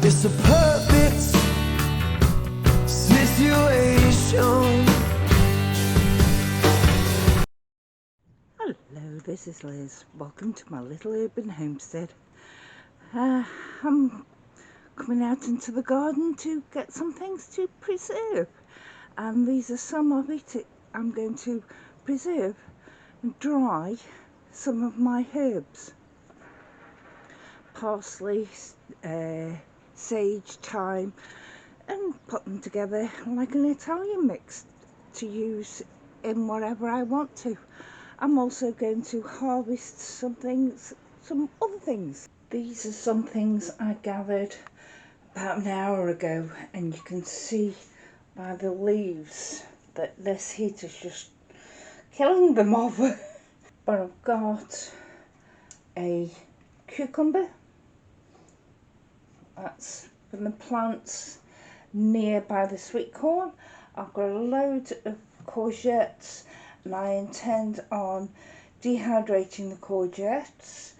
It's a perfect situation. Hello, this is Liz. Welcome to my little urban homestead. I'm coming out into the garden to get some things to preserve, and these are some of it. I'm going to preserve and dry some of my herbs: parsley, sage, thyme, and put them together like an Italian mix to use in whatever I want to. I'm also going to harvest some other things. These are some things I gathered about an hour ago, and you can see by the leaves that this heat is just killing them off. But I've got a cucumber, that's from the plants nearby the sweet corn. I've got a load of courgettes, and I intend on dehydrating the courgettes.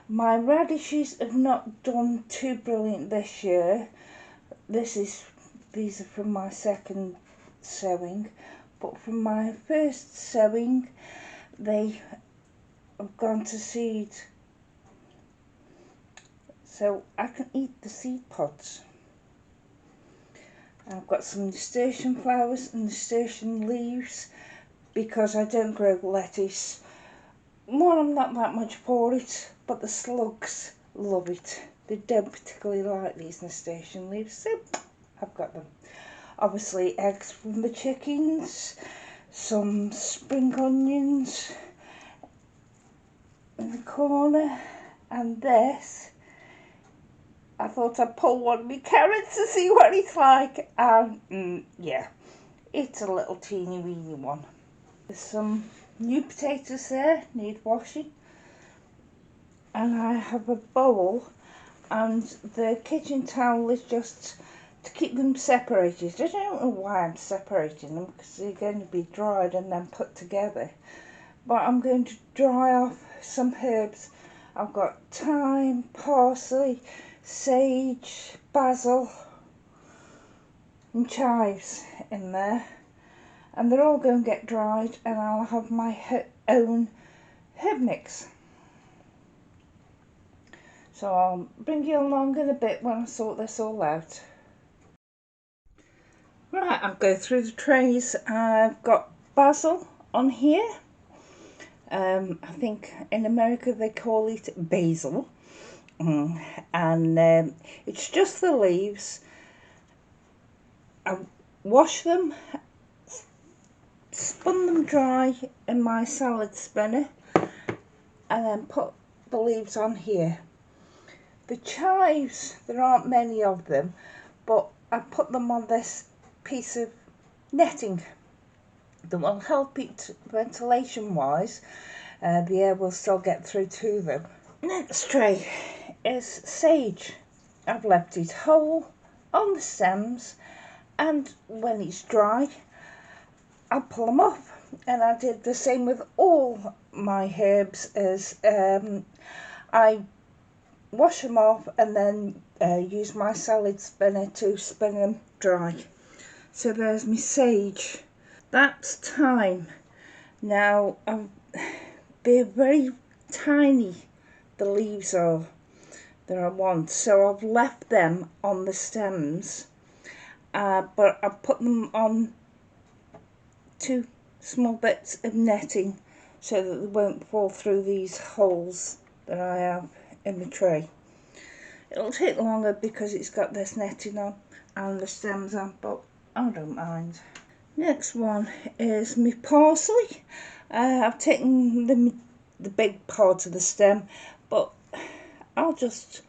My radishes have not done too brilliant this year. These are from my second sowing, but from my first sowing they have gone to seed, so I can eat the seed pods. I've got some nasturtium flowers and nasturtium leaves because I don't grow lettuce. Well, I'm not that much for it, but the slugs love it. They don't particularly like these nasturtium leaves, so I've got them. Obviously eggs from the chickens, some spring onions in the corner, and this, I thought I'd pull one of my carrots to see what it's like, and yeah, it's a little teeny weeny one. There's some new potatoes there, need washing, and I have a bowl, and the kitchen towel is just to keep them separated. I don't know why I'm separating them, because they're going to be dried and then put together, but I'm going to dry off some herbs. I've got thyme, parsley, sage, basil and chives in there, and they're all going to get dried, and I'll have my own herb mix. So I'll bring you along in a bit when I sort this all out. Right, I'll go through the trays. I've got basil on here. I think in America they call it basil. And it's just the leaves. I wash them, spun them dry in my salad spinner, and then put the leaves on here. The chives, there aren't many of them, but I put them on this piece of netting that will help it ventilation wise. The air will still get through to them. Next tray is sage. I've left it whole on the stems, and when it's dry I'll pull them off. And I did the same with all my herbs, as I wash them off and then use my salad spinner to spin them dry. So there's my sage. That's thyme. Now they're very tiny, the leaves are that I want, so I've left them on the stems, but I've put them on 2 small bits of netting so that they won't fall through these holes that I have in the tray. It'll take longer because it's got this netting on and the stems on, but I don't mind. Next one is my parsley. I've taken the big part of the stem, but I'll just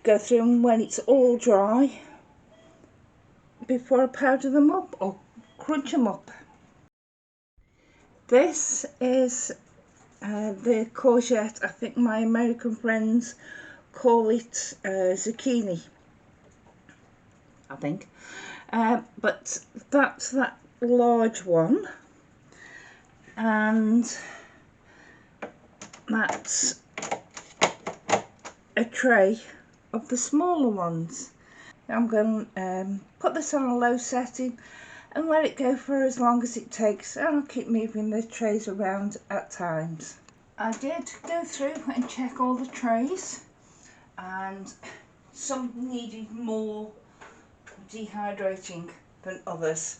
go through them when it's all dry before I powder them up or crunch them up. This is the courgette. I think my American friends call it zucchini, I think, but that's that large one, and that's a tray of the smaller ones. I'm going to put this on a low setting and let it go for as long as it takes. I'll keep moving the trays around at times. I did go through and check all the trays, and some needed more dehydrating than others.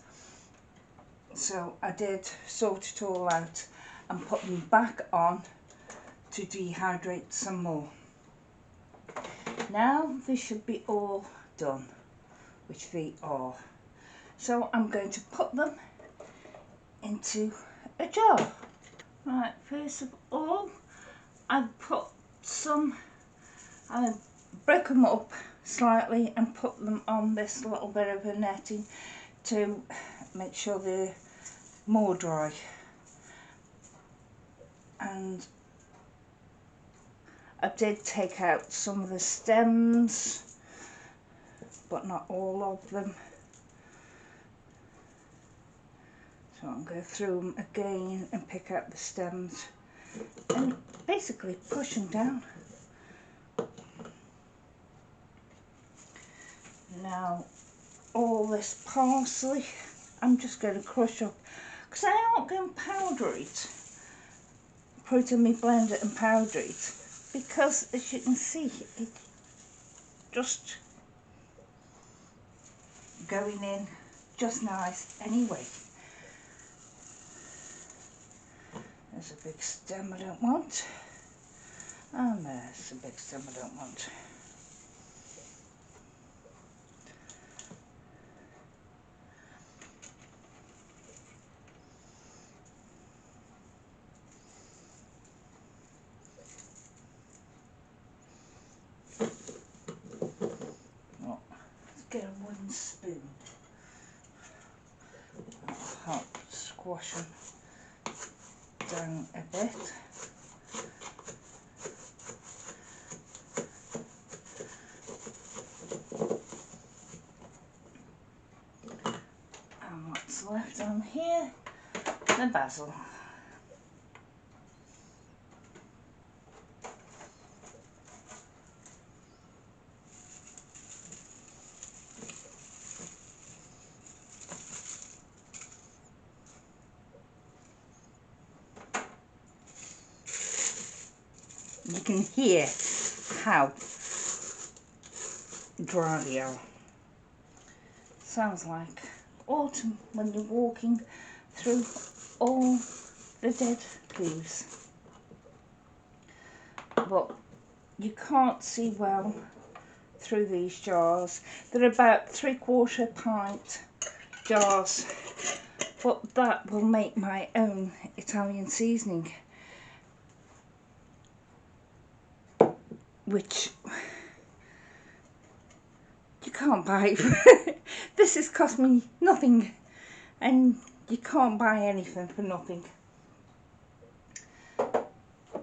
So I did sort it all out and put them back on to dehydrate some more. Now they should be all done, which they are. So I'm going to put them into a jar. Right, first of all, I've put some, I broke them up slightly and put them on this little bit of a netting to make sure they're more dry. And I did take out some of the stems, but not all of them. So I'll go through them again and pick out the stems and basically push them down. Now all this parsley I'm just going to crush up, because I aren't going to powder it, put it in my blender and powder it, because as you can see it's just going in just nice anyway. There's a big stem I don't want, and there's a big stem I don't want. Well, let's get a wooden spoon. That'll help squash them down a bit. And what's left on here? The basil. You can hear how dry they are. Sounds like autumn when you're walking through all the dead leaves. But you can't see well through these jars. They're about 3/4 pint jars, but that will make my own Italian seasoning, which you can't buy. This has cost me nothing, and you can't buy anything for nothing.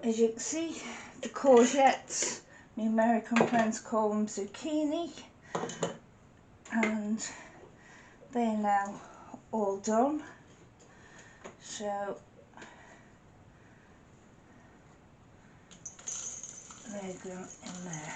As you can see, the courgettes, my American friends call them zucchini, and they're now all done. So they're going in there.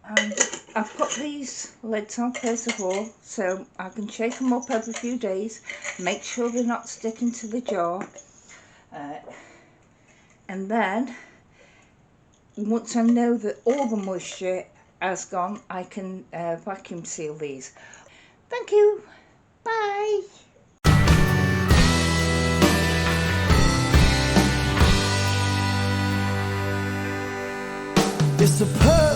And I've put these lids on first of all, so I can shake them up every few days, make sure they're not sticking to the jar. And then, once I know that all the moisture has gone, I can vacuum seal these. Thank you. Bye. It's a perfect